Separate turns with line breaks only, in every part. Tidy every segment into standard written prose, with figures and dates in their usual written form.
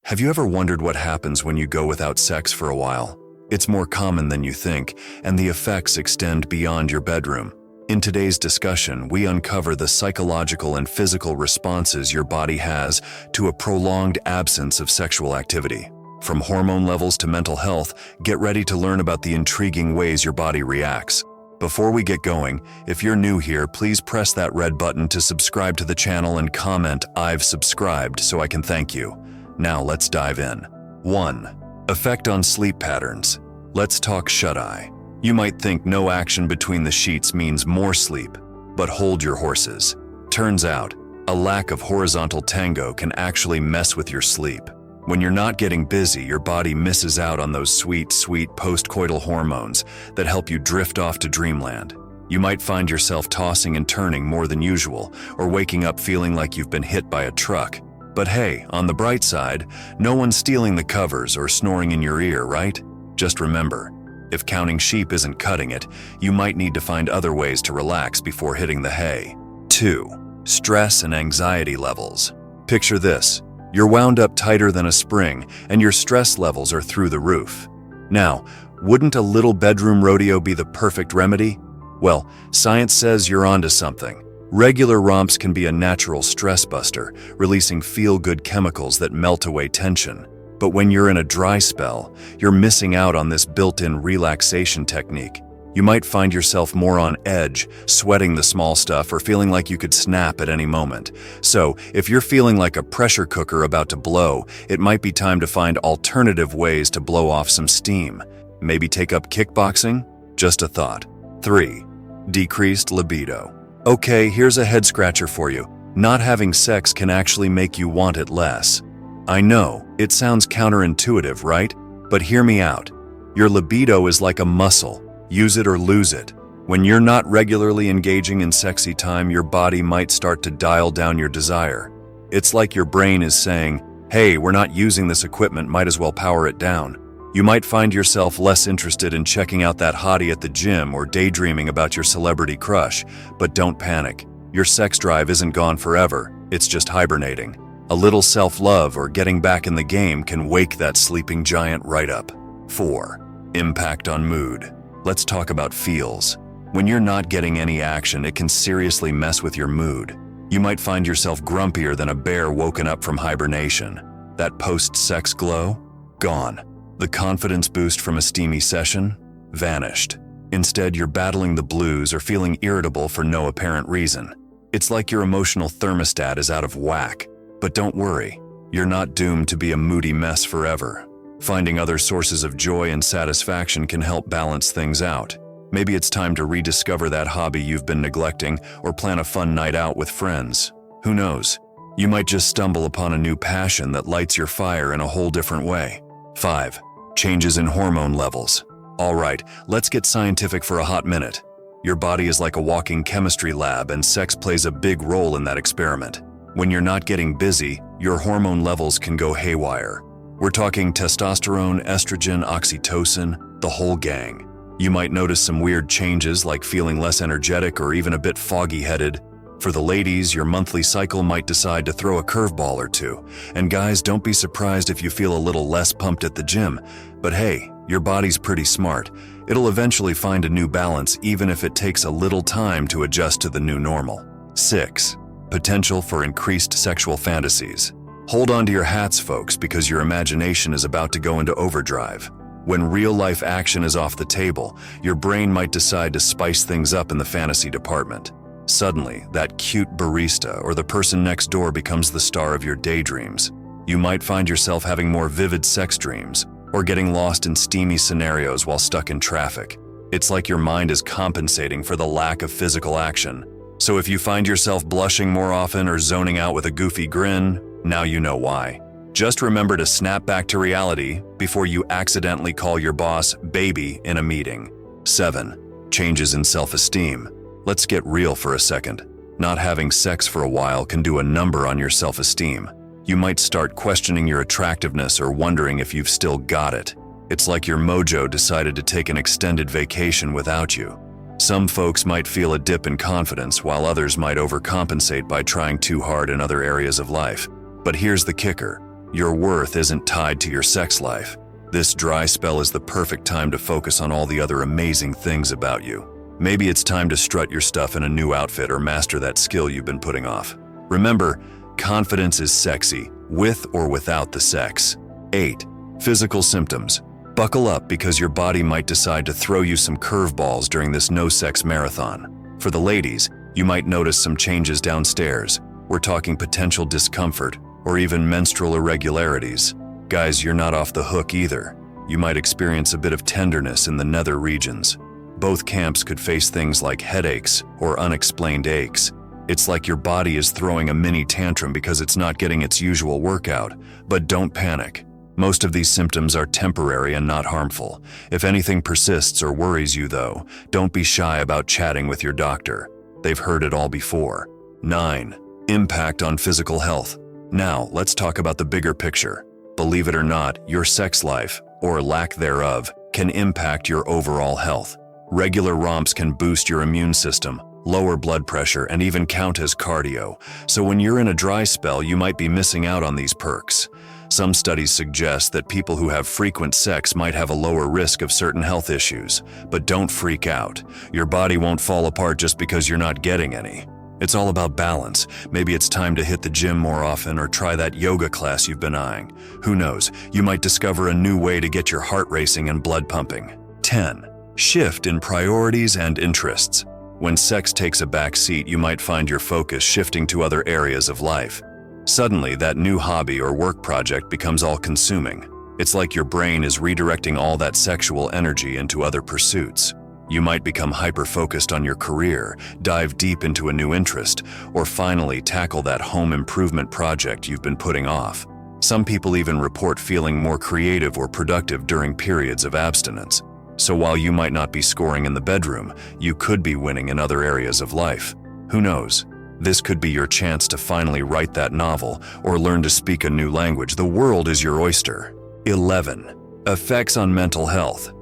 Have you ever wondered what happens when you go without sex for a while? It's more common than you think, and the effects extend beyond your bedroom. In today's discussion, we uncover the psychological and physical responses your body has to a prolonged absence of sexual activity. From hormone levels to mental health, get ready to learn about the intriguing ways your body reacts. Before we get going, if you're new here, please press that red button to subscribe to the channel and comment, "I've subscribed," so I can thank you. Now let's dive in. 1. Effect on sleep patterns. Let's talk shut-eye. You might think no action between the sheets means more sleep, but hold your horses. Turns out, a lack of horizontal tango can actually mess with your sleep. When you're not getting busy, your body misses out on those sweet post-coital hormones that help you drift off to dreamland. You might find yourself tossing and turning more than usual, or waking up feeling like you've been hit by a truck. But hey, on the bright side, no one's stealing the covers or snoring in your ear, right? Just remember, if counting sheep isn't cutting it, you might need to find other ways to relax before hitting the hay. 2. Stress and anxiety levels. Picture this. You're wound up tighter than a spring, and your stress levels are through the roof. Now, wouldn't a little bedroom rodeo be the perfect remedy? Well, science says you're onto something. Regular romps can be a natural stress buster, releasing feel-good chemicals that melt away tension. But when you're in a dry spell, you're missing out on this built-in relaxation technique. You might find yourself more on edge, sweating the small stuff, or feeling like you could snap at any moment. So, if you're feeling like a pressure cooker about to blow, it might be time to find alternative ways to blow off some steam. Maybe take up kickboxing? Just a thought. 3. Decreased libido. Okay, here's a head-scratcher for you. Not having sex can actually make you want it less. I know, it sounds counterintuitive, right? But hear me out. Your libido is like a muscle. Use it or lose it. When you're not regularly engaging in sexy time, your body might start to dial down your desire. It's like your brain is saying, "Hey, we're not using this equipment, might as well power it down." You might find yourself less interested in checking out that hottie at the gym or daydreaming about your celebrity crush, but don't panic. Your sex drive isn't gone forever, it's just hibernating. A little self-love or getting back in the game can wake that sleeping giant right up. 4. Impact on mood. Let's talk about feels. When you're not getting any action, it can seriously mess with your mood. You might find yourself grumpier than a bear woken up from hibernation. That post-sex glow? Gone. The confidence boost from a steamy session? Vanished. Instead, you're battling the blues or feeling irritable for no apparent reason. It's like your emotional thermostat is out of whack. But don't worry, you're not doomed to be a moody mess forever. Finding other sources of joy and satisfaction can help balance things out. Maybe it's time to rediscover that hobby you've been neglecting or plan a fun night out with friends. Who knows? You might just stumble upon a new passion that lights your fire in a whole different way. 5. Changes in hormone levels. All right, let's get scientific for a hot minute. Your body is like a walking chemistry lab, and sex plays a big role in that experiment. When you're not getting busy, your hormone levels can go haywire. We're talking testosterone, estrogen, oxytocin, the whole gang. You might notice some weird changes like feeling less energetic or even a bit foggy-headed. For the ladies, your monthly cycle might decide to throw a curveball or two. And guys, don't be surprised if you feel a little less pumped at the gym. But hey, your body's pretty smart. It'll eventually find a new balance even if it takes a little time to adjust to the new normal. 6. Potential for increased sexual fantasies. Hold on to your hats, folks, because your imagination is about to go into overdrive. When real-life action is off the table, your brain might decide to spice things up in the fantasy department. Suddenly, that cute barista or the person next door becomes the star of your daydreams. You might find yourself having more vivid sex dreams or getting lost in steamy scenarios while stuck in traffic. It's like your mind is compensating for the lack of physical action. So if you find yourself blushing more often or zoning out with a goofy grin, now you know why. Just remember to snap back to reality before you accidentally call your boss baby in a meeting. 7. Changes in self-esteem. Let's get real for a second. Not having sex for a while can do a number on your self-esteem. You might start questioning your attractiveness or wondering if you've still got it. It's like your mojo decided to take an extended vacation without you. Some folks might feel a dip in confidence, while others might overcompensate by trying too hard in other areas of life. But here's the kicker. Your worth isn't tied to your sex life. This dry spell is the perfect time to focus on all the other amazing things about you. Maybe it's time to strut your stuff in a new outfit or master that skill you've been putting off. Remember, confidence is sexy, with or without the sex. 8. Physical symptoms. Buckle up because your body might decide to throw you some curveballs during this no-sex marathon. For the ladies, you might notice some changes downstairs. We're talking potential discomfort or even menstrual irregularities. Guys, you're not off the hook either. You might experience a bit of tenderness in the nether regions. Both camps could face things like headaches or unexplained aches. It's like your body is throwing a mini tantrum because it's not getting its usual workout. But don't panic. Most of these symptoms are temporary and not harmful. If anything persists or worries you though, don't be shy about chatting with your doctor. They've heard it all before. 9. Impact on physical health. Now, let's talk about the bigger picture. Believe it or not, your sex life, or lack thereof, can impact your overall health. Regular romps can boost your immune system, lower blood pressure, and even count as cardio. So when you're in a dry spell, you might be missing out on these perks. Some studies suggest that people who have frequent sex might have a lower risk of certain health issues. But don't freak out. Your body won't fall apart just because you're not getting any. It's all about balance. Maybe it's time to hit the gym more often or try that yoga class you've been eyeing. Who knows, you might discover a new way to get your heart racing and blood pumping. 10. Shift in priorities and interests. When sex takes a back seat, you might find your focus shifting to other areas of life. Suddenly, that new hobby or work project becomes all-consuming. It's like your brain is redirecting all that sexual energy into other pursuits. You might become hyper-focused on your career, dive deep into a new interest, or finally tackle that home improvement project you've been putting off. Some people even report feeling more creative or productive during periods of abstinence. So while you might not be scoring in the bedroom, you could be winning in other areas of life. Who knows? This could be your chance to finally write that novel or learn to speak a new language. The world is your oyster. 11. Effects on mental health.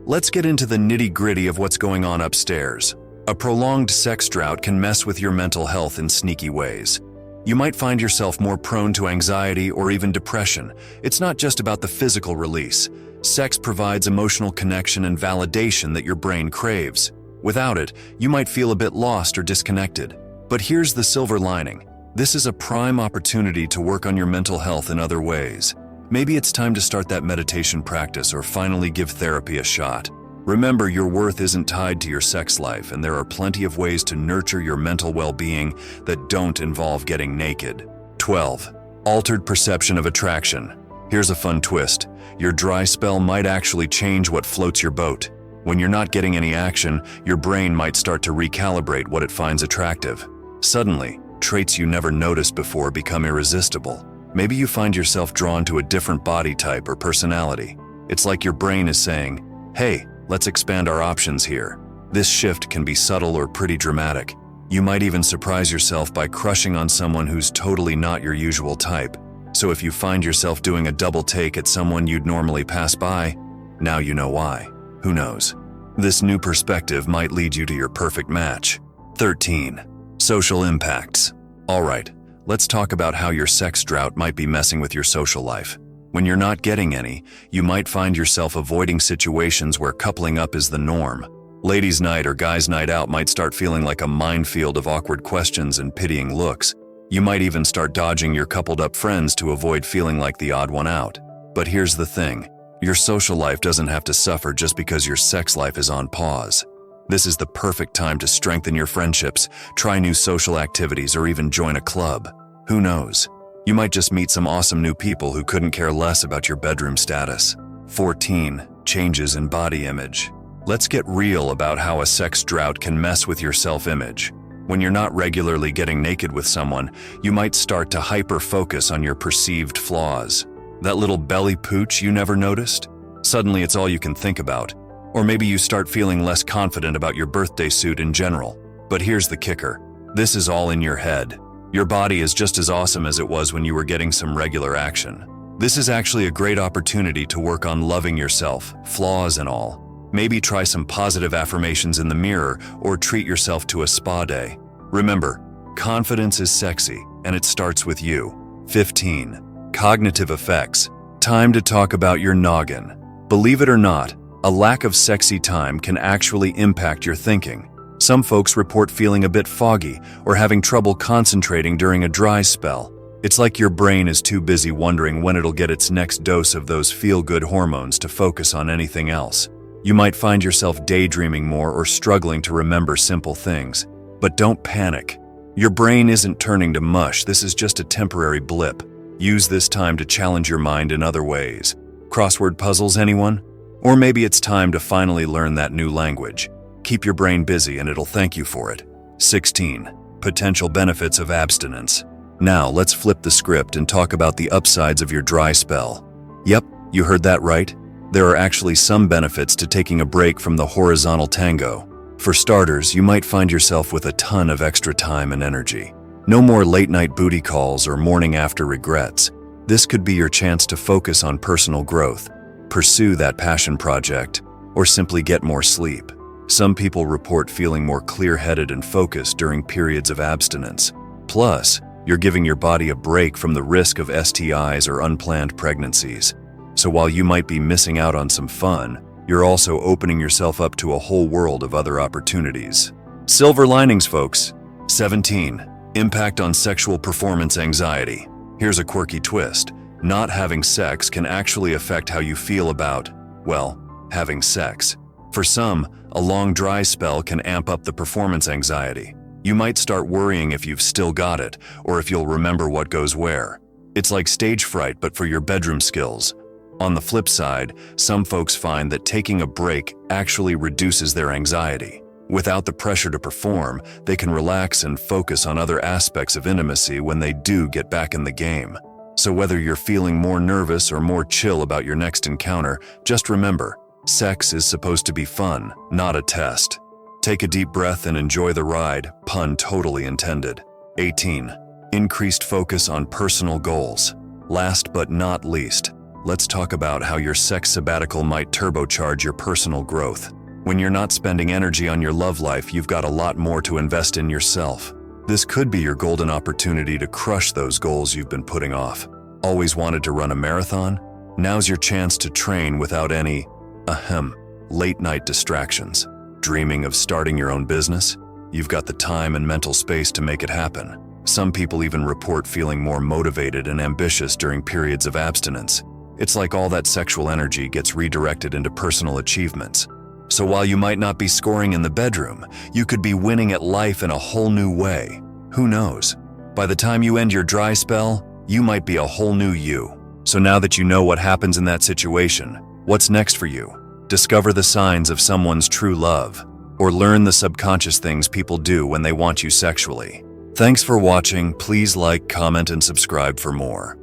Let's get into the nitty-gritty of what's going on upstairs. A prolonged sex drought can mess with your mental health in sneaky ways. You might find yourself more prone to anxiety or even depression. It's not just about the physical release. Sex provides emotional connection and validation that your brain craves. Without it, you might feel a bit lost or disconnected. But here's the silver lining. This is a prime opportunity to work on your mental health in other ways. Maybe it's time to start that meditation practice or finally give therapy a shot. Remember, your worth isn't tied to your sex life, and there are plenty of ways to nurture your mental well-being that don't involve getting naked. 12. Altered perception of attraction. Here's a fun twist. Your dry spell might actually change what floats your boat. When you're not getting any action, your brain might start to recalibrate what it finds attractive. Suddenly, traits you never noticed before become irresistible. Maybe you find yourself drawn to a different body type or personality. It's like your brain is saying, hey, let's expand our options here. This shift can be subtle or pretty dramatic. You might even surprise yourself by crushing on someone who's totally not your usual type. So if you find yourself doing a double take at someone you'd normally pass by, now you know why. Who knows? This new perspective might lead you to your perfect match. 13. Social impacts. All right, let's talk about how your sex drought might be messing with your social life. When you're not getting any, you might find yourself avoiding situations where coupling up is the norm. Ladies' night or guys' night out might start feeling like a minefield of awkward questions and pitying looks. You might even start dodging your coupled up friends to avoid feeling like the odd one out. But here's the thing. Your social life doesn't have to suffer just because your sex life is on pause. This is the perfect time to strengthen your friendships, try new social activities, or even join a club. Who knows? You might just meet some awesome new people who couldn't care less about your bedroom status. 14. Changes in body image. Let's get real about how a sex drought can mess with your self-image. When you're not regularly getting naked with someone, you might start to hyper-focus on your perceived flaws. That little belly pooch you never noticed? Suddenly it's all you can think about. Or maybe you start feeling less confident about your birthday suit in general. But here's the kicker. This is all in your head. Your body is just as awesome as it was when you were getting some regular action. This is actually a great opportunity to work on loving yourself, flaws and all. Maybe try some positive affirmations in the mirror or treat yourself to a spa day. Remember, confidence is sexy, and it starts with you. 15. Cognitive effects. Time to talk about your noggin. Believe it or not, a lack of sexy time can actually impact your thinking. Some folks report feeling a bit foggy or having trouble concentrating during a dry spell. It's like your brain is too busy wondering when it'll get its next dose of those feel-good hormones to focus on anything else. You might find yourself daydreaming more or struggling to remember simple things. But don't panic. Your brain isn't turning to mush. This is just a temporary blip. Use this time to challenge your mind in other ways. Crossword puzzles, anyone? Or maybe it's time to finally learn that new language. Keep your brain busy and it'll thank you for it. 16. Potential benefits of abstinence. Now, let's flip the script and talk about the upsides of your dry spell. Yep, you heard that right. There are actually some benefits to taking a break from the horizontal tango. For starters, you might find yourself with a ton of extra time and energy. No more late-night booty calls or morning-after regrets. This could be your chance to focus on personal growth, pursue that passion project, or simply get more sleep. Some people report feeling more clear-headed and focused during periods of abstinence. Plus, you're giving your body a break from the risk of STIs or unplanned pregnancies. So while you might be missing out on some fun, you're also opening yourself up to a whole world of other opportunities. Silver linings, folks. 17. Impact on sexual performance anxiety. Here's a quirky twist. Not having sex can actually affect how you feel about, well, having sex. For some, a long dry spell can amp up the performance anxiety. You might start worrying if you've still got it, or if you'll remember what goes where. It's like stage fright, but for your bedroom skills. On the flip side, some folks find that taking a break actually reduces their anxiety. Without the pressure to perform, they can relax and focus on other aspects of intimacy when they do get back in the game. So whether you're feeling more nervous or more chill about your next encounter, just remember, sex is supposed to be fun, not a test. Take a deep breath and enjoy the ride, pun totally intended. 18. Increased focus on personal goals. Last but not least, let's talk about how your sex sabbatical might turbocharge your personal growth. When you're not spending energy on your love life, you've got a lot more to invest in yourself. This could be your golden opportunity to crush those goals you've been putting off. Always wanted to run a marathon? Now's your chance to train without any, late-night distractions. Dreaming of starting your own business? You've got the time and mental space to make it happen. Some people even report feeling more motivated and ambitious during periods of abstinence. It's like all that sexual energy gets redirected into personal achievements. So while you might not be scoring in the bedroom, you could be winning at life in a whole new way. Who knows? By the time you end your dry spell, you might be a whole new you. So now that you know what happens in that situation, what's next for you? Discover the signs of someone's true love, or learn the subconscious things people do when they want you sexually. Thanks for watching. Please like, comment, and subscribe for more.